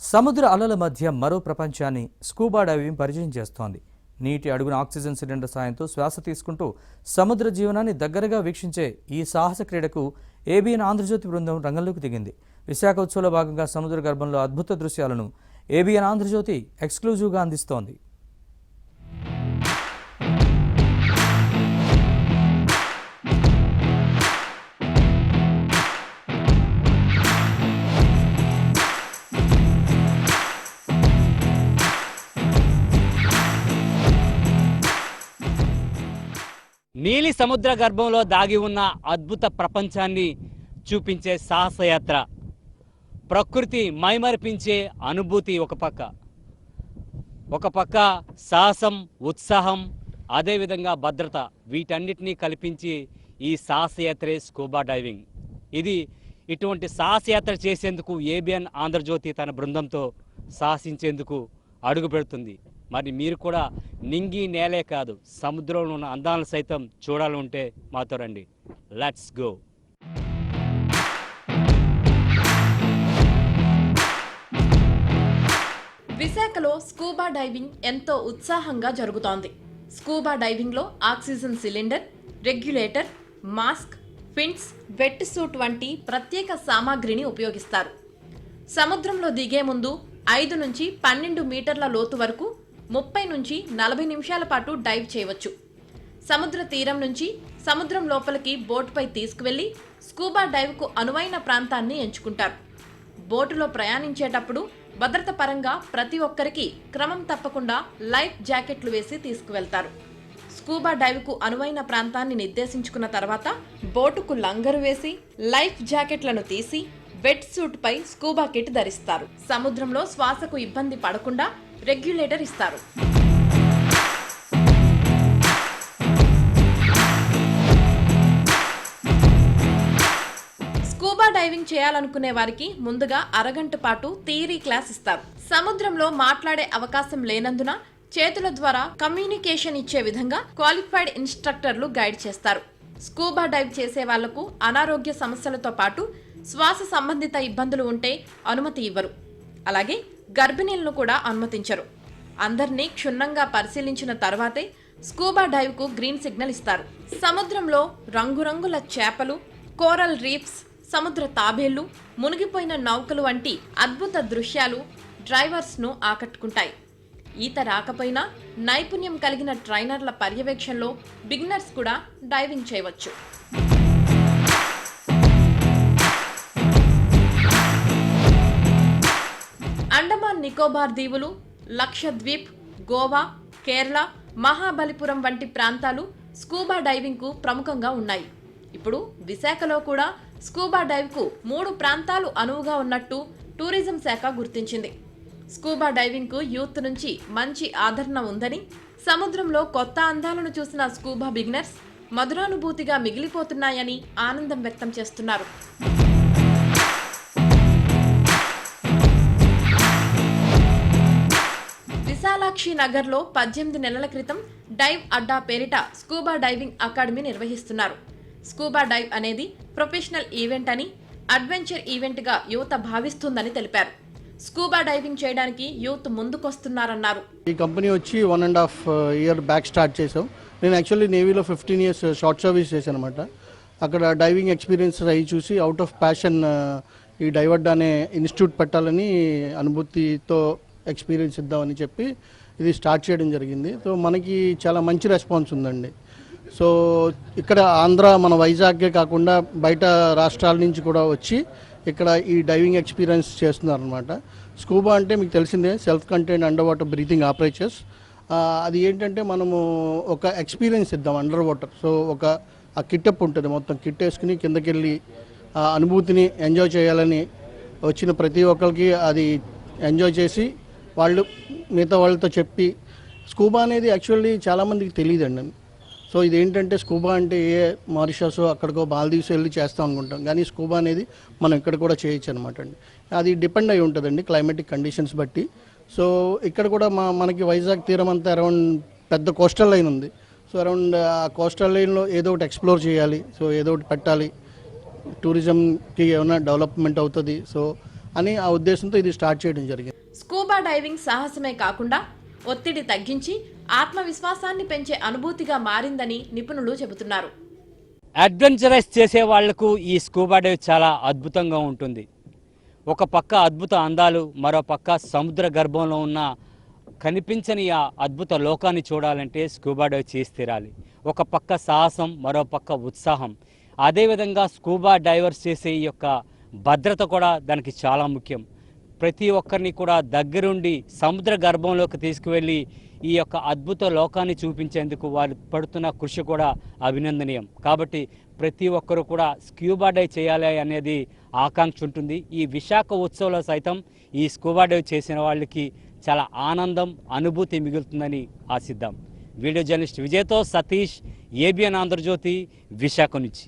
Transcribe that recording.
సముద్ర అలల మధ్య మరో ప్రపంచాన్ని స్కూబా డైవింగ్ పరిచయం చేస్తోంది. నీటి అడుగున ఆక్సిజన్ సిలిండర్ సాయంతో శ్వాస తీసుకుంటూ సముద్ర జీవనాన్ని దగ్గరగా వీక్షించే ఈ సాహస క్రీడకు ఏబిఎన్ ఆంధ్రజ్యోతి బృందం రంగంలోకి దిగింది. విశాఖ ఉత్సవంలో భాగంగా సముద్ర గర్భంలో అద్భుత దృశ్యాలను ఏబిఎన్ ఆంధ్రజ్యోతి ఎక్స్క్లూజివ్గా అందిస్తోంది. నీలి సముద్ర గర్భంలో దాగి ఉన్న అద్భుత ప్రపంచాన్ని చూపించే సాహసయాత్ర, ప్రకృతి మైమరిపించే అనుభూతి ఒక పక్క సాహసం, ఉత్సాహం, అదేవిధంగా భద్రత, వీటన్నిటినీ కల్పించి ఈ సాహసయాత్రే స్కూబా డైవింగ్. ఇటువంటి సాహసయాత్ర చేసేందుకు ఏబిఎన్ ఆంధ్రజ్యోతి తన బృందంతో సాహసించేందుకు అడుగు పెడుతుంది. మరి మీరు కూడా నింగి నేలే కాదు, సముద్రంలో ఉన్న అందాలను సైతం చూడాలంటే మాతో రండి. Let's go. విశాఖలో స్కూబా డైవింగ్ ఎంతో ఉత్సాహంగా జరుగుతోంది. స్కూబా డైవింగ్లో oxygen cylinder, regulator, mask, fins, wet suit వంటి ప్రత్యేక సామాగ్రిని ఉపయోగిస్తారు. సముద్రంలో దిగే ముందు 5 నుంచి 12 మీటర్ల లోతు వరకు 30 నుంచి 40 నిమిషాల పాటు డైవ్ చేయవచ్చు. సముద్ర తీరం నుంచి సముద్రం లోపలికి బోటుపై తీసుకువెళ్లి స్కూబా డైవ్కు అనువైన ప్రాంతాన్ని ఎంచుకుంటారు. బోటులో ప్రయాణించేటప్పుడు భద్రత పరంగా ప్రతి ఒక్కరికి క్రమం తప్పకుండా లైఫ్ జాకెట్లు వేసి తీసుకువెళ్తారు. స్కూబా డైవ్కు అనువైన ప్రాంతాన్ని నిర్దేశించుకున్న తర్వాత బోటుకు లంగరు వేసి లైఫ్ జాకెట్లను తీసి వెట్ సూట్ పై స్కూబా కిట్ ధరిస్తారు. సముద్రంలో శ్వాసకు ఇబ్బంది పడకుండా రెగ్యులేటర్ ఇస్తారు. స్కూబా డైవింగ్ చేయాలనుకునే వారికి ముందుగా అరగంట పాటు థియరీ క్లాస్ ఇస్తారు. సముద్రంలో మాట్లాడే అవకాశం లేనందున చేతుల ద్వారా కమ్యూనికేషన్ ఇచ్చే విధంగా క్వాలిఫైడ్ ఇన్స్ట్రక్టర్లు గైడ్ చేస్తారు. స్కూబా డైవ్ చేసే వాళ్లకు అనారోగ్య సమస్యలతో పాటు శ్వాస సంబంధిత ఇబ్బందులు ఉంటే అనుమతి ఇవ్వరు. అలాగే గర్భిణీలను కూడా అనుమతించరు. అందరినీ క్షుణ్ణంగా పరిశీలించిన తర్వాతే స్కూబా డైవ్కు గ్రీన్ సిగ్నల్ ఇస్తారు. సముద్రంలో రంగురంగుల చేపలు, కోరల్ రీఫ్స్, సముద్ర తాబేళ్లు, మునిగిపోయిన నౌకలు వంటి అద్భుత దృశ్యాలు డ్రైవర్స్ను ఆకట్టుకుంటాయి. ఈత రాకపోయినా నైపుణ్యం కలిగిన ట్రైనర్ల పర్యవేక్షణలో బిగినర్స్ కూడా డైవింగ్ చేయవచ్చు. అండమాన్ నికోబార్ దీవులు, లక్షద్వీప్, గోవా, కేరళ, మహాబలిపురం వంటి ప్రాంతాలు స్కూబా డైవింగ్కు ప్రముఖంగా ఉన్నాయి. ఇప్పుడు విశాఖలో కూడా స్కూబా డైవ్కు 3 ప్రాంతాలు అనువుగా ఉన్నట్టు టూరిజం శాఖ గుర్తించింది. స్కూబా డైవింగ్కు యూత్ నుంచి మంచి ఆదరణ ఉందని, సముద్రంలో కొత్త అందాలను చూసిన స్కూబా బిగినర్స్ మధురానుభూతిగా మిగిలిపోతున్నాయని ఆనందం వ్యక్తం చేస్తున్నారు. విశాలాక్షి నగర్లో 18 నెలల క్రితం డైవ్ అడ్డా పేరిట స్కూబా డైవింగ్ అకాడమీ నిర్వహిస్తున్నారు. స్కూబా డైవ్ అనేది ప్రొఫెషనల్ ఈవెంట్ అని, అడ్వెంచర్ ఈవెంట్గా యువత భావిస్తుందని తెలిపారు. స్కూబా డైవింగ్ చేయడానికి యూత్ ముందుకొస్తున్నారన్నారు. ఈ కంపెనీ వచ్చి 1.5 ఇయర్ బ్యాక్ స్టార్ట్ చేసాం. నేను యాక్చువల్లీ నేవీలో 15 ఇయర్స్ షార్ట్ సర్వీస్ చేశాను అనమాట. అక్కడ డైవింగ్ ఎక్స్పీరియన్స్ అయ్యి చూసి అవుట్ ఆఫ్ ప్యాషన్ ఈ డైవ్ అడ్డా అనే ఇన్స్టిట్యూట్ పెట్టాలని, అనుభూతితో ఎక్స్పీరియన్స్ ఇద్దామని చెప్పి ఇది స్టార్ట్ చేయడం జరిగింది. సో మనకి చాలా మంచి రెస్పాన్స్ ఉందండి. సో ఇక్కడ ఆంధ్ర, మన వైజాగ్గే కాకుండా బయట రాష్ట్రాల నుంచి కూడా వచ్చి ఇక్కడ ఈ డైవింగ్ ఎక్స్పీరియన్స్ చేస్తున్నారు అనమాట. స్కూబా అంటే మీకు తెలిసిందే, self contained under water breathing apparatus. అది ఏంటంటే మనము ఒక ఎక్స్పీరియన్స్ ఇద్దాం అండర్ వాటర్. సో ఆ కిట్టప్ ఉంటుంది, మొత్తం కిట్ వేసుకుని కిందకి వెళ్ళి ఆ అనుభూతిని ఎంజాయ్ చేయాలని వచ్చిన ప్రతి ఒక్కరికి అది ఎంజాయ్ చేసి వాళ్ళు మిగతా వాళ్ళతో చెప్పి, స్కూబా అనేది యాక్చువల్లీ చాలామందికి తెలియదండి. సో ఇదేంటంటే స్కూబా అంటే మారిషస్ అక్కడికో మాల్దీవ్స్ వెళ్ళి చేస్తాం అనుకుంటాం, కానీ స్కూబా అనేది మనం ఇక్కడ కూడా చేయొచ్చు అనమాట అండి. అది డిపెండ్ అయి ఉంటుందండి క్లైమేటిక్ కండిషన్స్ బట్టి. సో ఇక్కడ కూడా మనకి వైజాగ్ తీరం అంతా అరౌండ్ పెద్ద కోస్టల్ లైన్ ఉంది. సో అరౌండ్ ఆ కోస్టల్ లైన్లో ఏదో ఒకటి ఎక్స్ప్లోర్ చేయాలి, సో ఏదో ఒకటి పెట్టాలి, టూరిజంకి ఏమైనా డెవలప్మెంట్ అవుతుంది. సో అని ఆ ఉద్దేశంతో ఇది స్టార్ట్ చేయడం జరిగింది. స్కూబా డైవింగ్ సాహసమే కాకుండా ఒత్తిడి తగ్గించి ఆత్మవిశ్వాసాన్ని పెంచే అనుభూతిగా మారిందని నిపుణులు చెబుతున్నారు. అడ్వెంచరస్ చేసే వాళ్లకు ఈ స్కూబా డైవ్ చాలా అద్భుతంగా ఉంటుంది. ఒక పక్క అద్భుత అందాలు, మరో పక్క సముద్ర గర్భంలో ఉన్న కనిపించని ఆ అద్భుత లోకాన్ని చూడాలంటే స్కూబా డైవ్ చేసి తీరాలి. ఒక పక్క సాహసం, మరో పక్క ఉత్సాహం. అదేవిధంగా స్కూబా డైవర్స్ చేసే ఈ యొక్క భద్రత కూడా దానికి చాలా ముఖ్యం. ప్రతి ఒక్కరిని కూడా దగ్గరుండి సముద్ర గర్భంలోకి తీసుకువెళ్ళి ఈ యొక్క అద్భుత లోకాన్ని చూపించేందుకు వారు పడుతున్న కృషి కూడా అభినందనీయం. కాబట్టి ప్రతి ఒక్కరూ కూడా స్కూబా డైవ్ చేయాలి అనేది ఆకాంక్ష ఉంటుంది. ఈ విశాఖ ఉత్సవంలో సైతం ఈ స్కూబా డైవ్ చేసిన వాళ్ళకి చాలా ఆనందం, అనుభూతి మిగులుతుందని ఆశిద్దాం. వీడియో జర్నలిస్ట్ విజయ్తో సతీష్, ఏబిఎన్ ఆంధ్రజ్యోతి, విశాఖ నుంచి.